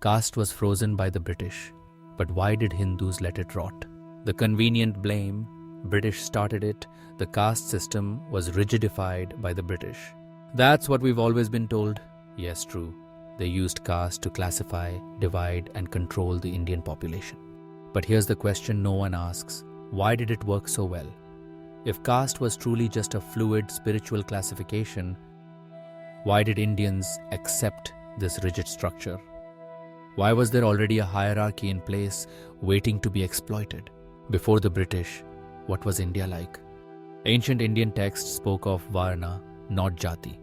Caste was frozen by the British, but why did Hindus let it rot? The convenient blame, British started it, the caste system was rigidified by the British. That's what we've always been told. Yes, true. They used caste to classify, divide, and control the Indian population. But here's the question no one asks. Why did it work so well? If caste was truly just a fluid spiritual classification, why did Indians accept this rigid structure? Why was there already a hierarchy in place waiting to be exploited? Before the British, what was India like? Ancient Indian texts spoke of Varna, not Jati.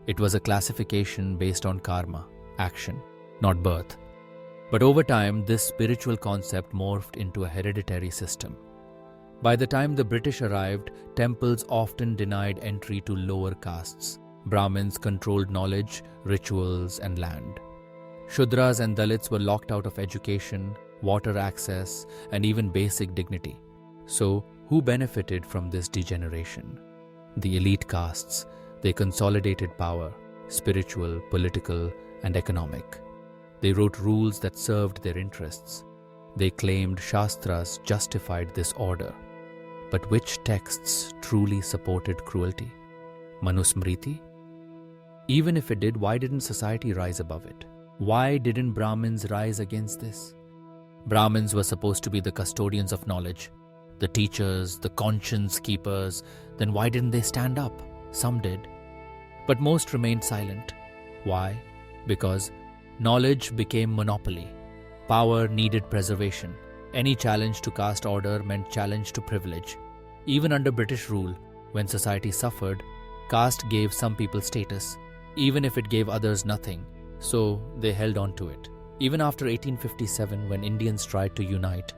It was a classification based on karma, action, not birth. But over time, this spiritual concept morphed into a hereditary system. By the time the British arrived, temples often denied entry to lower castes. Brahmins controlled knowledge, rituals, and land. Shudras and Dalits were locked out of education, water access, and even basic dignity. So, who benefited from this degeneration? The elite castes. They consolidated power, spiritual, political, and economic. They wrote rules that served their interests. They claimed Shastras justified this order. But which texts truly supported cruelty? Manusmriti? Even if it did, why didn't society rise above it? Why didn't Brahmins rise against this? Brahmins were supposed to be the custodians of knowledge, the teachers, the conscience keepers. Then why didn't they stand up? Some did. But most remained silent. Why? Because knowledge became monopoly. Power needed preservation. Any challenge to caste order meant challenge to privilege. Even under British rule, when society suffered, caste gave some people status, even if it gave others nothing, so they held on to it. Even after 1857, when Indians tried to unite,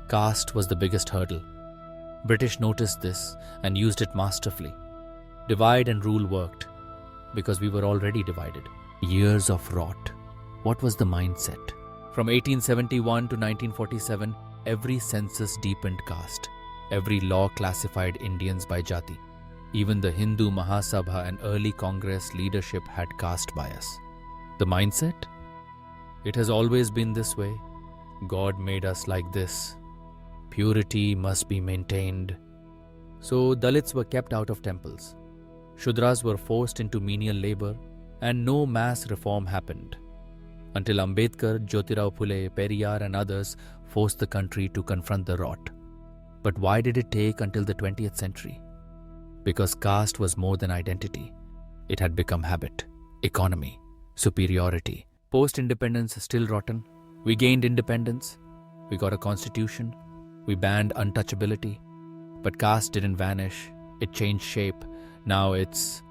caste was the biggest hurdle. British noticed this and used it masterfully. Divide and rule worked, because we were already divided. Years of rot. What was the mindset? From 1871 to 1947, every census deepened caste. Every law classified Indians by Jati. Even the Hindu Mahasabha and early Congress leadership had caste bias. The mindset? It has always been this way. God made us like this. Purity must be maintained. So Dalits were kept out of temples. Shudras were forced into menial labor, and no mass reform happened. Until Ambedkar, Jyotirao Phule, Periyar and others forced the country to confront the rot. But why did it take until the 20th century? Because caste was more than identity. It had become habit, economy, superiority. Post-independence still rotten. We gained independence. We got a constitution. We banned untouchability. But caste didn't vanish. It changed shape. Now it's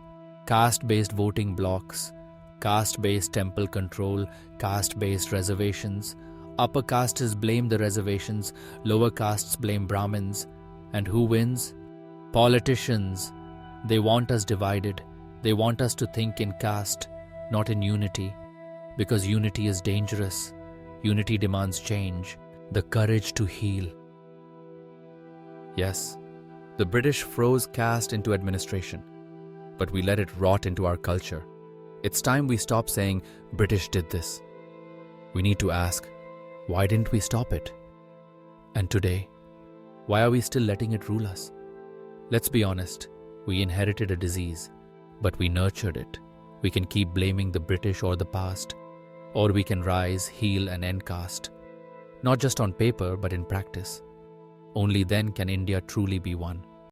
caste-based voting blocks, caste-based temple control, caste-based reservations. Upper castes blame the reservations, lower castes blame Brahmins. And who wins? Politicians. They want us divided. They want us to think in caste, not in unity. Because unity is dangerous. Unity demands change, the courage to heal. Yes, the British froze caste into administration, but we let it rot into our culture. It's time we stop saying, British did this. We need to ask, why didn't we stop it? And today, why are we still letting it rule us? Let's be honest, we inherited a disease, but we nurtured it. We can keep blaming the British or the past, or we can rise, heal, and end caste. Not just on paper, but in practice. Only then can India truly be one.